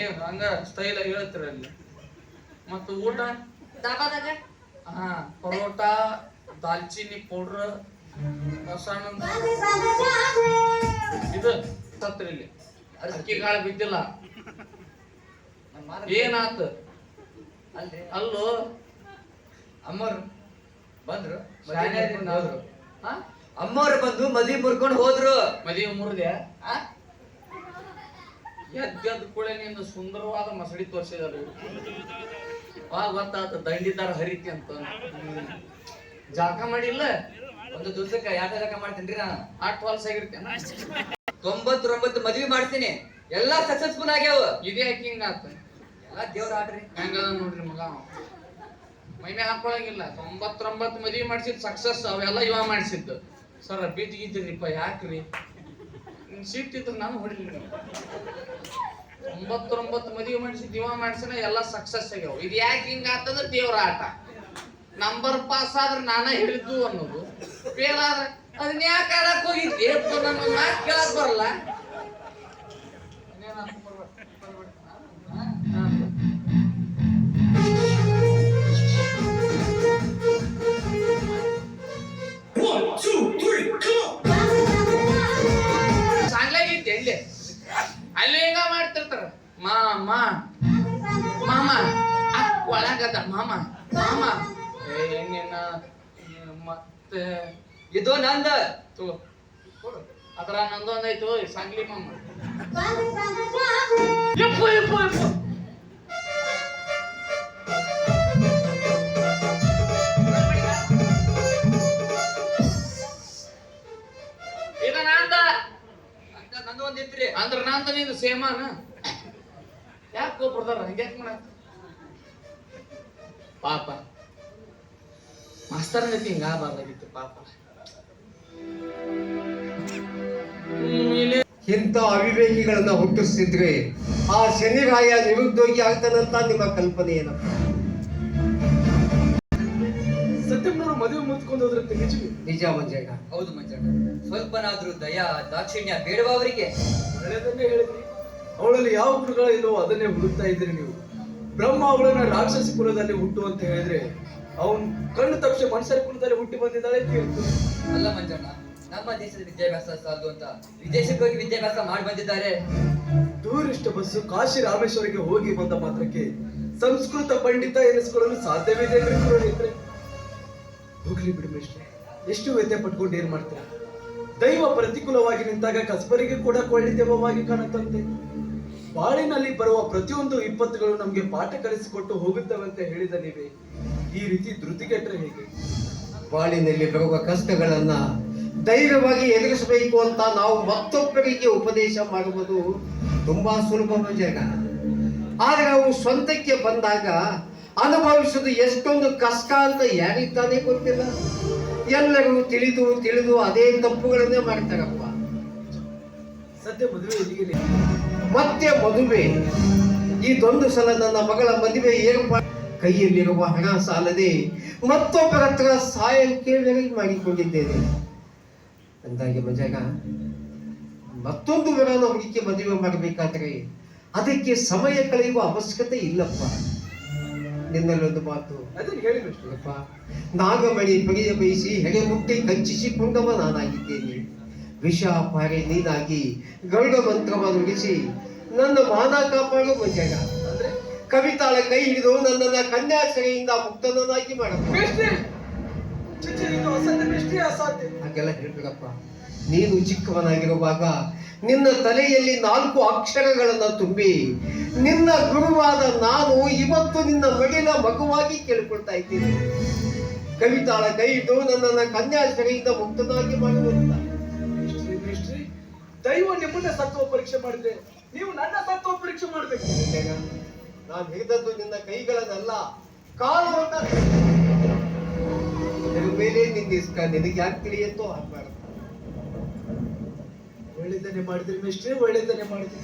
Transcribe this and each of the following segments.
ಏನ್ ಹಂಗ ಸ್ಟೈಲ್ ಆಗಿ ಹೇಳ್ತೀರ ಅಲ್ಲಿ. ಮತ್ತು ಊಟ ದಾಬಾದಾಗ ಪರೋಟ, ದಾಲ್ಚಿನ್ನಿ ಪೌಡ್ರ್, ರಸಾಯನ ಇದು ಸತ್ರಿ ಇಲ್ಲಿ ಅಕ್ಕಿ ಕಾಳು ಬಿದ್ದಿಲ್ಲ. ಏನಾತ ಅಲ್ರಿ ಅಲ್ಲೋ ಅಮ್ಮವ್ರು ಬಂದ್ರು, ಹೋದ್ರು. ಅಮ್ಮವ್ರು ಬಂದು ಮದ್ವಿ ಮುರ್ಕೊಂಡು ಹೋದ್ರು. ಮದುವೆ ಮುರಿದೆ ಎದ್ದ ಕೂಳೆ ನಿಂದ ಸುಂದರವಾದ ಮಸಡಿ ತೋರಿಸಿದರು. ಗೊತ್ತಾತ ದಂಡಿದಾರ ಹರಿತಿ ಅಂತ. ಜಾಕ ಮಾಡಿಲ್ಲ ಒಂದು ದಿವಸಕ್ಕೆ ಯಾಕೆ ಜಾಗ ಮಾಡ್ತೀನಿ ನಾನು. ಆಟ್ ವಾಲ್ಸ್ ಆಗಿರ್ತೇನ 99 ಮದ್ವಿ ಮಾಡ್ತೀನಿ, ಎಲ್ಲಾ ಸಕ್ಸಸ್ಫುಲ್ ಆಗ್ಯಾವ. ಇದೇ ಯಾಕೆ ಹಿಂಗ ಆತ? ಎಲ್ಲಾ ದೇವ್ರ ಆಡ್ರಿ. ಹೆಂಗದ ನೋಡ್ರಿ ಮಗ, ಮೈಮೆ ಹಾಕೊಳಂಗಿಲ್ಲ. 99 ಮದ್ವಿ ಮಾಡ್ಸಿದ್ ಸಕ್ಸಸ್, ಅವೆಲ್ಲ ಇವ ಮಾಡ್ಸಿದ್ದು. ಸರ ಬಿದ್ದಿಗಿದ್ದೀರಿಪ್ಪ ಯಾಕ್ರಿ? ಸಿಟ್ಟಿತ್ತು ನಾನು ಹೊಡಿಲಿಲ್ಲ. 99 ಮದ್ವಿ ಮಾಡಿಸಿದ್ ಇವ ಮಾಡ್ಸಿನ ಎಲ್ಲ ಸಕ್ಸಸ್ ಆಗ್ಯಾವ. ಇದು ಯಾಕೆ ಹಿಂಗ ಆತಂದ್ರೆ ದೇವ್ರ ಆಟ. ನಂಬರ್ ಪಾಸ್ ಆದ್ರೆ ನಾನ ಹೇಳಿದ್ದು ಅನ್ನೋದು, ಫೇಲ್ ಆದ್ರೆ ಅದನ್ನ ಯಾಕೆ ಆಡಕ್ ಹೋಗಿದ್ದೆ ನನ್ನ ಮಾತು ಕೇಳಕ್ ಬರಲ್ಲ. ಸಾಂಗ್ಲಾಗೈತೆ ಇಲ್ಲಿ ಅಲ್ಲಿ ಹಿಂಗ ಮಾಡ್ತಿರ್ತಾರ. ಮಾಮ ಮಾಮ ಒಳಗದ ಮಾಮ ಮಾಮ ಏನೇನ ಮತ್ತೆ ಇದು ನಂದ ಅದ್ರ ನಂದೊಂದಾಯ್ತು ಸಾಂಗ್ಲಿ ಮಾಮ. ಯಪ್ಪ ಯಪ್ಪ ಯಪ್ಪ ಇದ ನಂದ ನಂದು ಒಂದಿತ್ರಿ. ಅಂದ್ರ ನಂದ ನೀನು ಸೇಮಾನ. ಯಾಕೋ ಬ್ರದರ್ ಹಂಗ್ಯಾಕ್ ಮಾಡ ಪಾಪ ಮಾಸ್ತರ್ ಗತಿ ಹಿಂಗ ಆಗಬಾರ್ದಾಗಿತ್ತು ಪಾಪ. ಇಂಥ ಅವಿವೇಕಿಗಳನ್ನ ಹುಟ್ಟಿಸ್ತಿದ್ರೆ ಆ ಶನಿರಾಯ ನಿರುದ್ಯೋಗಿ ಆಗ್ತಾನಂತ ನಿಮ್ಮ ಕಲ್ಪನೆ ಏನಪ್ಪ? ಸತ್ಯಮ್ಮನವರು ಮದುವೆ ಮುತ್ಕೊಂಡು ಹೋದ್ರಂತೆ ನಿಜ ಮಂಜಣ್ಣ. ಹೌದು ಮಂಜಣ್ಣ, ಸ್ವಲ್ಪನಾದ್ರೂ ದಯಾ ದಾಕ್ಷಿಣ್ಯ ಬೇಡವಾ ಅವರಿಗೆ? ಒಳ್ಳೆದನ್ನೇ ಹೇಳಿದ್ರಿ. ಅವಳಲ್ಲಿ ಯಾವ ಗುಣಗಳಿಲ್ಲವೋ ಅದನ್ನೇ ಹುಡುಕ್ತಾ ಇದ್ರಿ ನೀವು. ಬ್ರಹ್ಮ ಅವಳನ್ನ ರಾಕ್ಷಸಿ ಕುಲದಲ್ಲಿ ಹುಟ್ಟು ಅಂತ ಹೇಳಿದ್ರೆ ಅವನ್ ಕಣ್ಣು ತಕ್ಷಣ ಮನುಷ್ಯರ ಕುಲದಲ್ಲಿ ಹುಟ್ಟಿ ಬಂದಿದ್ದಾಳೆ ಅಂತ. ಅಲ್ಲ ಮಂಜಣ್ಣ, ನಮ್ಮ ದೇಶದ ವಿದ್ಯಾಭ್ಯಾಸ ಸಾಲದು ಅಂತ ವಿದೇಶಕ್ಕೆ ಹೋಗಿ ವಿದ್ಯಾಭ್ಯಾಸ ಮಾಡಿ ಬಂದಿದ್ದಾರೆ. ಟೂರಿಸ್ಟ್ ಬಸ್ಸು ಕಾಶಿ ರಾಮೇಶ್ವರಿಗೆ ಹೋಗಿ ಬಂದ ಮಾತ್ರಕ್ಕೆ ಸಂಸ್ಕೃತ ಪಂಡಿತ ಎನಿಸ್ಕೊಳ್ಳಲು ಸಾಧ್ಯವಿದೆ ಅಂದ್ರೆ ಹೋಗ್ಲಿ ಬಿಡು ಮೇಷ್ಟ್ರೆ, ಎಷ್ಟು ವ್ಯತ್ಯೆ ಪಟ್ಕೊಂಡು ಏನ್ ಮಾಡ್ತಾರೆ? ದೈವ ಪ್ರತಿಕೂಲವಾಗಿ ನಿಂತಾಗ ಕಸ್ಬರಿಗೆ ಕೂಡ ಕೊಳ್ಳಿದೆವವಾಗಿ ಕಾಣುತ್ತಂತೆ. ಬಾಳಿನಲ್ಲಿ ಬರುವ ಪ್ರತಿಯೊಂದು ವಿಪತ್ತುಗಳು ನಮ್ಗೆ ಪಾಠ ಕಲಿಸಿಕೊಟ್ಟು ಹೋಗುತ್ತವೆ ಅಂತ ಹೇಳಿದ ನೀವೇ ಈ ರೀತಿ ಧೃತಿಗೆಟ್ರೆ ಹೇಗೆ? ಬಾಳಿನಲ್ಲಿ ಬರುವ ಕಷ್ಟಗಳನ್ನ ಧೈರ್ಯವಾಗಿ ಎದುರಿಸಬೇಕು ಅಂತ ನಾವು ಮತ್ತೊಬ್ಬರಿಗೆ ಉಪದೇಶ ಮಾಡುವುದು ತುಂಬಾ ಸುಲಭ ಮಂಜಣ್ಣ. ಆದ್ರೆ ಅವು ಸ್ವಂತಕ್ಕೆ ಬಂದಾಗ ಅನುಭವಿಸುವುದು ಎಷ್ಟೊಂದು ಕಷ್ಟ ಅಂತ ಯಾರಿದ್ದಾನೆ ಗೊತ್ತಿಲ್ಲ. ಎಲ್ಲರೂ ತಿಳಿದು ತಿಳಿದು ಅದೇ ತಪ್ಪುಗಳನ್ನೇ ಮಾಡ್ತಾರಪ್ಪ. ಸದ್ಯ ಮದುವೆ ಎಲ್ಲಿಗೆ? ಮತ್ತೆ ಮದುವೆ. ಇದೊಂದು ಸಲ ನನ್ನ ಮಗಳ ಮದುವೆ ಏರ್ಪಾಡು ಕೈಯಲ್ಲಿರುವ ಹಣ ಸಾಲದೆ ಮತ್ತೊಬ್ಬರ ಹತ್ರ ಸಹಾಯ ಕೇಳಿ ಮಾಡಿಕೊಂಡಿದ್ದೇನೆ. ಅಂದಾಗೆ ಮಜಾಗ ಮತ್ತೊಂದು ವರನ ಹುಡುಕಿ ಮದುವೆ ಮಾಡಬೇಕಾದ್ರೆ ಅದಕ್ಕೆ ಸಮಯ ಕಳೆಯುವ ಅವಶ್ಯಕತೆ ಇಲ್ಲಪ್ಪ. ನಿನ್ನಲ್ಲೊಂದು ಮಾತು ಅದನ್ನ ಹೇಳಿ ಮೇಷ್ಟ್ರೆ. ನಾಗಮಣಿ ಬಗೆಯ ಬಯಸಿ ಹೆಡೆ ಮುಟ್ಟಿ ಕಂಚಿಸಿಕೊಂಡವ ನಾನಾಗಿದ್ದೇನೆ. ವಿಷ ಪಾರೆ ನೀನಾಗಿ ಗರುಡ ಮಂತ್ರವನ್ನು ನುಡಿಸಿ ನನ್ನ ಮಾನ ಕಾಪಾಡು ಮಂಜಗ. ಕವಿತಾಳ ಕೈ ಹಿಡಿದು ನನ್ನನ್ನ ಕನ್ಯಾಶ್ರಯಿಯಿಂದ ಮುಕ್ತನನ್ನಾಗಿ ಮಾಡಪ್ಪ. ಹಾಗೆಲ್ಲ ಹೇಳ್ಬೇಕಪ್ಪ. ನೀನು ಚಿಕ್ಕವನಾಗಿರುವಾಗ ನಿನ್ನ ತಲೆಯಲ್ಲಿ 4 ಅಕ್ಷರಗಳನ್ನ ತುಂಬಿ ನಿನ್ನ ಗುರುವಾದ ನಾನು ಇವತ್ತು ನಿನ್ನ ಮಡಿಲ ಮಗುವಾಗಿ ಕೇಳಿಕೊಳ್ತಾ ಇದ್ದೀನಿ. ಕವಿತಾಳ ಕೈ ಹಿಡಿದು ನನ್ನನ್ನ ಕನ್ಯಾಶ್ರಯಿಯಿಂದ ಮುಕ್ತನಾಗಿ ಮಾಡುವಂತ. ದೈವ ನಿಮ್ಮನ್ನ ಸತ್ವ ಪರೀಕ್ಷೆ ಮಾಡಿದ್ರೆ ನೀವು ನನ್ನ ಸತ್ವ ಪರೀಕ್ಷೆ ಮಾಡ್ಬೇಕು. ನಾನು ಹಿಡಿದದ್ದು ನಿನ್ನ ಕೈಗಳನ್ನಲ್ಲ, ಕಾಲವನ್ನ. ಮೇಲೆ ನಿನ್ನ ಇಷ್ಟ ನಿನಗೆ ಯಾಕೆ ತಿಳಿಯತ್ತೋ ಹಾಕ್ಬಾರ್ದು. ಒಳ್ಳೆದನ್ನೇ ಮಾಡಿದ್ರಿ ಮೇಷ್ಟ್ರೆ, ಒಳ್ಳೆದನ್ನೇ ಮಾಡಿದ್ರಿ.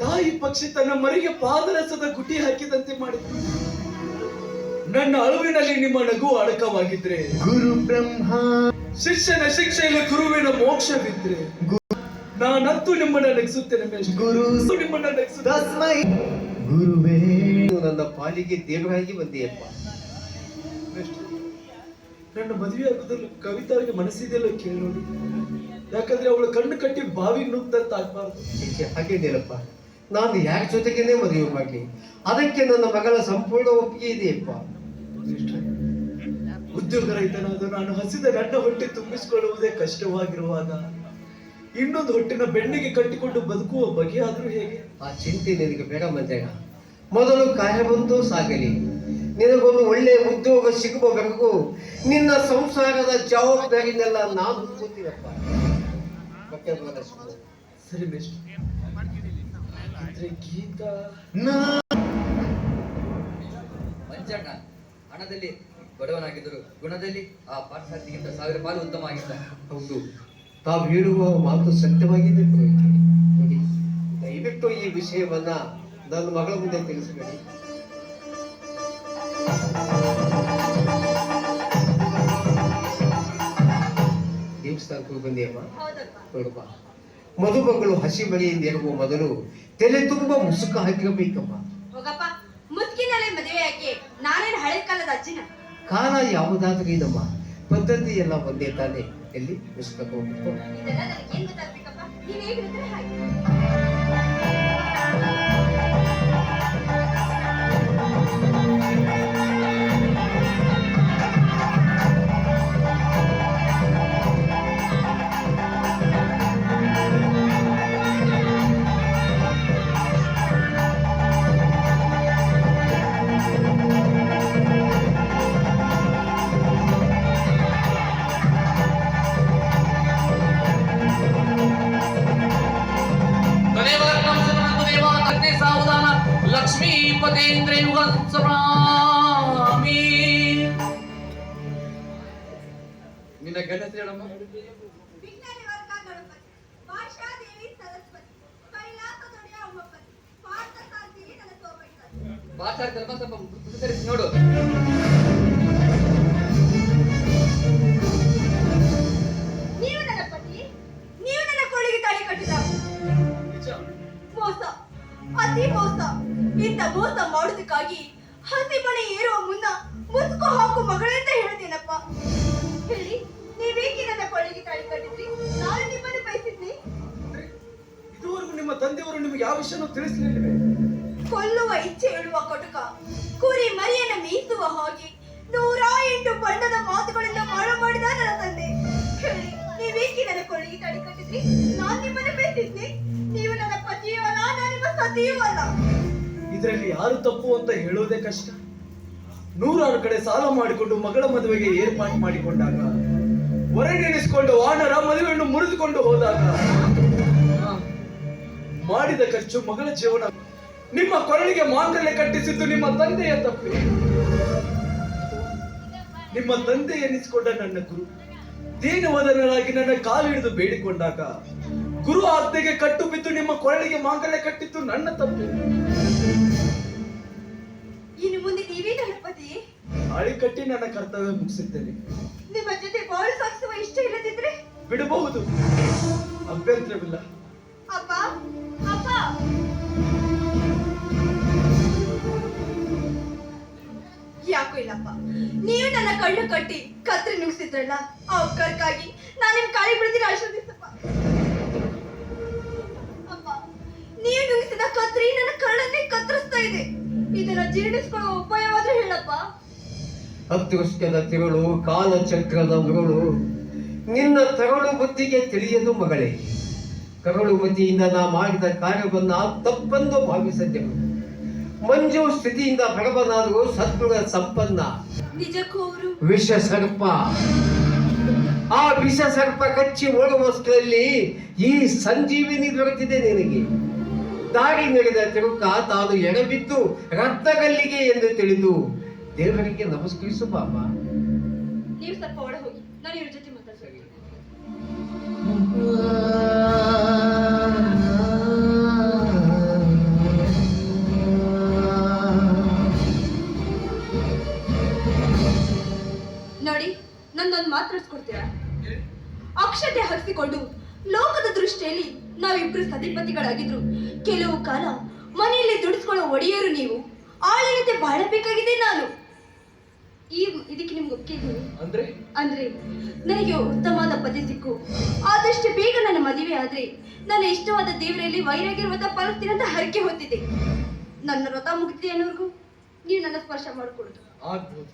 ತಾಯಿ ಪಕ್ಷಿ ತನ್ನ ಮರಿಗೆ ಪಾದರಸದ ಗುಟಿ ಹಾಕಿದಂತೆ ಮಾಡಿದ್ರು. ನನ್ನ ಅಳುವಿನಲ್ಲಿ ನಿಮ್ಮ ನಗು ಅಡಕವಾಗಿದ್ರೆ ಗುರು ಬ್ರಹ್ಮ ಶಿಷ್ಯನ ಶಿಕ್ಷೆಯಲ್ಲಿ ಗುರುವಿನ ಮೋಕ್ಷವಿದ್ರೆ ನಾನಂತೂ ನಿಮ್ಮನ್ನ ನಗಿಸುತ್ತೇನೆ ಮೇಷ್ಟ್ರೆ. ಗುರು ನಿಮ್ಮನ್ನ ನಗಿಸುತ್ತೇನೆ. ತಸ್ಮೈ ಗುರುವೇ ನನ್ನ ಪಾಲಿಗೆ ದೇವರಾಗಿ ಬಂದೆಯಪ್ಪ. ಮೇಷ್ಟ್ರೆ, ನನ್ನ ಮದುವೆ ಆಗೋದನ್ನು ಕವಿತಾಳಿಗೆ ಮನಸ್ಸಿದೆಯಲ್ಲ ಕೇಳಿ ನೋಡಿ. ಯಾಕಂದ್ರೆ ಅವಳು ಕಣ್ಣು ಕಟ್ಟಿ ಬಾವಿಗೆ ನುಗ್ದಂತ ಆಗ್ಬಾರ್ದು. ಹಾಗೇನಿಲ್ಲಪ್ಪ, ನಾನು ಯಾರ ಜೊತೆಗೇನೆ ಮದುವೆ ಮಾಡಲಿ, ಅದಕ್ಕೆ ನನ್ನ ಮಗಳ ಸಂಪೂರ್ಣ ಒಪ್ಪಿಗೆ ಇದೆಯಪ್ಪ. ಮೇಷ್ಟ್ರೆ, ಉದ್ಯೋಗ ರಹಿತನಾದ ನಾನು ಹಸಿದ ನನ್ನ ಹೊಟ್ಟೆ ತುಂಬಿಸಿಕೊಳ್ಳುವುದೇ ಕಷ್ಟವಾಗಿರುವಾಗ ಇನ್ನೊಂದು ಹೊಟ್ಟಿನ ಬೆನ್ನಿಗೆ ಕಟ್ಟಿಕೊಂಡು ಬದುಕುವ ಬಗೆಯಾದ್ರೂ ಹೇಗೆ? ಆ ಚಿಂತೆ ನಿನಗೆ ಬೇಡ ಮಂಜಣ್ಣ. ಮೊದಲು ಕಾರ್ಯವಂತೂ ಸಾಗಲಿ. ನಿನಗೊಂದು ಒಳ್ಳೆಯ ಉದ್ಯೋಗ ಸಿಗುವವರೆಗೂ ನಿನ್ನ ಸಂಸಾರದ ಜವಾಬ್ದಾರಿನೆಲ್ಲ ನಾನು ಹೊತ್ಕೊತೀನಪ್ಪ. ಸರಿ ಮೇಷ್ಟ್ರೆ. ಆದ್ರೆ ಗೀತಾ ಮಂಜಣ್ಣ ಹಣದಲ್ಲಿ ಬಡವನಾಗಿದ್ದರು ಗುಣದಲ್ಲಿ ಆ ಪಾಠಶಾಲೆಗಿಂತ 1000 ಪಾಲು ಉತ್ತಮ ಆಗಿದ್ದ. ಹೌದು, ತಾವು ಹೇಳುವ ಮಾತು ಸತ್ಯವಾಗಿದೆ ಪುರೋಹಿತರೆ. ನೋಡಿ, ದಯವಿಟ್ಟು ಈ ವಿಷಯವನ್ನ ನನ್ನ ಮಗಳ ಮುಂದೆ ತಿಳಿಸಬೇಡಿ. ದೇವಸ್ಥಾನಕ್ಕೆ ಹೋಗಿ ಬಂದಿಯಮ್ಮ? ನೋಡಪ್ಪ, ಮದುಮಗಳು ಹಸಿ ಮಳೆಯಿಂದ ಇರುವ ಮೊದಲು ತಲೆ ತುಂಬ ಮುಸುಕ ಹಾಕಿರಬೇಕಮ್ಮ. ಹೋಗಪ್ಪ, ಮುದ್ಕಿನಲ್ಲೇ ಮದುವೆ ಯಾಕೆ? ನಾನೇನು ಹಳೆ ಕಾಲದ ಅಜ್ಜಿನ? ಕಾಲ ಯಾವುದಾದ್ರೂ ಏನಮ್ಮ, ಪದ್ಧತಿ ಎಲ್ಲ ಒಂದೇ ತಾನೆ. ಎಲ್ಲಿ ಮುಸುಕ ಹೋಗ್ಬಿಟ್ಟು ಇದೆಲ್ಲ ನನಗೇನ್ ಗೊತ್ತಾಗ್ಬೇಕಪ್ಪ? ನೀವ್ ಹೇಗಿದ್ರೆ ಹಾಗೆ. ಲಕ್ಷ್ಮೀಪತೇಂದ್ರ ಯುಗ ಸ್ವಾಮಿ. ನಿನ್ನ ಗಂಡಸ ಹೇಳಮ್ಮ. ವಿಘ್ನನಿವಾರಕ ಗಣಪತಿ, ಭಾಷಾದೇವಿ ಸರಸ್ವತಿ, ಕೈಲಾಸದೊಡೆಯ ಉಮಾಪತಿ, ಪಾರ್ಥಸಾರಥಿಯೇ ನನ್ನ ಸೋಮೈಸತಿ. ಪಾಠಶಾಲೆ ಧರ್ಮಸಭಾ ಪುರಸ್ಕರಿಸಿ ನೋಡು. ನೀವು ನನ್ನ ಪತಿ, ನೀವು ನನ್ನ ಕೊಳ್ಳಿಗೆ ತಾಳಿ ಕಟ್ಟಿದ. ಮೋಸ, ಅತಿ ಮೋಸ. ಇಂಥ ಮೋಸ ಮಾಡೋದಕ್ಕಾಗಿ ಹಸಿ ಮನೆ ಏರುವ ಮುನ್ನ ಮುಸುಕು ಹಾಕು ಮಗಳಂತ ಹೇಳ್ತೀನಪ್ಪ. ಹೇಳಿ, ನೀವೇಕೆ ನನ್ನ ಕೊಳ್ಳಿಗೆ ತಾಳಿ ಕಟ್ಟಿದ್ರಿ? ನಾನು ನಿಮ್ಮನ್ನು ಬಯಸಿದ್ನಿ. ಇದುವರೆಗೂ ನಿಮ್ಮ ತಂದೆಯವರು ನಿಮಗೆ ಯಾವ ವಿಷಯನೂ ತಿಳಿಸಲಿಲ್ಲವೇ? ಕೊಲ್ಲುವ ಇಚ್ಛೆ ಇಡುವ ಕಟುಕ, ಕುರಿ ಮರಿಯನ್ನ ಮೀಸುವ ಹಾಗೆ 108 ಬಣ್ಣದ ಮಾತುಗಳಿಂದ ಮಾಡು ಮಾಡಿದ ನನ್ನ ತಂದೆ. ಹೇಳಿ, ನೀವೇಕೆ ನನ್ನ ಕೊಳ್ಳಿಗೆ ತಾಳಿ ಕಟ್ಟಿದ್ರಿ? ನಾನು ನಿಮ್ಮನ್ನು ಬಯಸಿದ್ನಿ. ನೀವು ನನ್ನ ಪತಿಯೂ ಅಲ್ಲ, ನಾನು ನಿಮ್ಮ ಸತಿಯೂ ಅಲ್ಲ. ಇದರಲ್ಲಿ ಯಾರು ತಪ್ಪು ಅಂತ ಹೇಳೋದೇ ಕಷ್ಟ. 106 ಕಡೆ ಸಾಲ ಮಾಡಿಕೊಂಡು ಮಗಳ ಮದುವೆಗೆ ಏರ್ಪಾಟ್ ಮಾಡಿಕೊಂಡಾಗ, ಹೊರಗೆಣಿಸಿಕೊಂಡು ವಾನರ ಮದುವೆಯನ್ನು ಮುರಿದುಕೊಂಡು ಹೋದಾಗ ಮಾಡಿದ ಖರ್ಚು ಮಗಳ ಜೀವನ. ನಿಮ್ಮ ಕೊರಳಿಗೆ ಮಾಂಗಲ್ಯ ಕಟ್ಟಿಸಿದ್ದು ನಿಮ್ಮ ತಂದೆಯ ತಪ್ಪು. ನಿಮ್ಮ ತಂದೆ ಎನಿಸಿಕೊಂಡ ನನ್ನ ಗುರು ದೀನವದನಾಗಿ ನನ್ನ ಕಾಲು ಹಿಡಿದು ಬೇಡಿಕೊಂಡಾಗ ಗುರು ಆಜ್ಞೆಗೆ ಕಟ್ಟು ಬಿದ್ದು ನಿಮ್ಮ ಕೊರಳಿಗೆ ಮಾಂಗಲ್ಯ ಕಟ್ಟಿದ್ದು ನನ್ನ ತಪ್ಪು. ಇನ್ನು ಮುಂದೆ ನೀವೇ ನನ್ನ ಪತಿ. ತಾಳಿ ಕಟ್ಟಿ ನನ್ನ ಕರ್ತವ್ಯ ಮುಗಿಸಿದ್ದೇನೆ. ನಿಮ್ಮ ಜೊತೆ ಬಾಳು ಸಾಗಿಸುವ ಇಷ್ಟ ಇಲ್ಲದಿದ್ರೆ ಬಿಡಬಹುದು, ಅಭ್ಯಂತರವಿಲ್ಲ. ಅಪ್ಪ, ಅಪ್ಪ, ಯಾಕೋ ಇಲ್ಲಪ್ಪ. ನೀವು ನನ್ನ ಕಣ್ಣು ಕಟ್ಟಿ ಕತ್ರಿ ನುಗ್ಸಿದ್ರಲ್ಲ, ಆ ಉಪಕಾರಕ್ಕಾಗಿ ನಾನು ನಿಮ್ ಕಾಲಿ ಬಿಡ್ತೀನಿ. ಆಶೀರ್ವದಿಸಪ್ಪ. ಅಪ್ಪ, ನೀವು ನುಗ್ಸಿದ ಕತ್ರಿ ನನ್ನ ಕಣ್ಣನ್ನೇ ಕತ್ತರಿಸ್ತಾ ಇದೆ. ಇದನ್ನ ಜೀರ್ಣಿಸ್ಕೊಳ್ಳುವ ಉಪಾಯವಾದ್ರೂ ಹೇಳಪ್ಪ. ಅದೃಷ್ಟದ ತಿರುಳು, ಕಾಲಚಕ್ರದ ಮಗಳು, ನಿನ್ನ ತರಳು ಬುದ್ಧಿಗೆ ತಿಳಿಯದು ಮಗಳೇ. ಕರಳು ಮತಿಯಿಂದ ನಾ ಮಾಡಿದ ಕಾರ್ಯವನ್ನ ತಪ್ಪೆಂದು ಭಾವಿಸಿದ್ದೆವು. ಮಂಜು ಸ್ಥಿತಿಯಿಂದ ಬಡವನಾದರೂ ಸದ್ಗುಣ ಸಂಪನ್ನ. ನಿಜಕ್ಕೂ ಅವರು ವಿಷ ಸರ್ಪ. ಆ ವಿಷ ಸರ್ಪ ಕಚ್ಚಿ ಓಡುವಷ್ಟರಲ್ಲಿ ಈ ಸಂಜೀವಿನಿ ದೊರೆತಿದೆ ನಿನಗೆ. ದಾರಿ ನಡೆದ ತಿರುಕ ತಾನು ಎಡಬಿದ್ದು ರಕ್ತಗಲ್ಲಿಗೆ ಎಂದು ತಿಳಿದು ದೇವರಿಗೆ ನಮಸ್ಕರಿಸು ಬಾಮ. ನೀವು ಸ್ವಲ್ಪ ಒಳ ಹೋಗಿ, ನಾನು ಇವ್ರ ಜೊತೆ ಮಾತಾಡ್ತೀನಿ. ನೋಡಿ, ನನ್ನೊಂದು ಮಾತಾಡ್ಸ್ಕೊಡ್ತೀರಾ? ಅಕ್ಷತೆ ಹರಿಸಿಕೊಂಡು ಲೋಕದ ದೃಷ್ಟಿಯಲ್ಲಿ ಶ್ರೀಪತಿಗಳಾಗಿದ್ರು ಕೆಲವು ಕಾಲ ಮನೆಯಲ್ಲಿ ದುಡಿಸ್ಕೊಳ್ಳೋ ಒಡೆಯರು ನೀವು. ಆಳಿನಂತೆ ಬಾಳಬೇಕಾಗಿದೆ ನಾನು. ಇದಕ್ಕೆ ನಿಮ್ಗೆ ಒಪ್ಪಿಗೆ ಅಂದ್ರೆ ಅಂದ್ರೆ ನನಗೆ ಉತ್ತಮವಾದ ಪತಿ ಸಿಕ್ಕು ಆದಷ್ಟು ಬೇಗ ನನ್ನ ಮದುವೆ ಆದ್ರೆ ನನ್ನ ಇಷ್ಟವಾದ ದೇವರಲ್ಲಿ ವೈರಾಗ್ಯ ವ್ರತ ಪಾಲಿಸ್ತೀನಿ ಅಂತ ಹರಕೆ ಹೊತ್ತಿದೆ. ನನ್ನ ವ್ರತ ಮುಗಿದಿದೆ ಅನ್ನೋರ್ಗು ನೀವು ನನ್ನ ಸ್ಪರ್ಶ ಮಾಡ್ಕೊಡುದು. ಆಗ್ಬೋದು.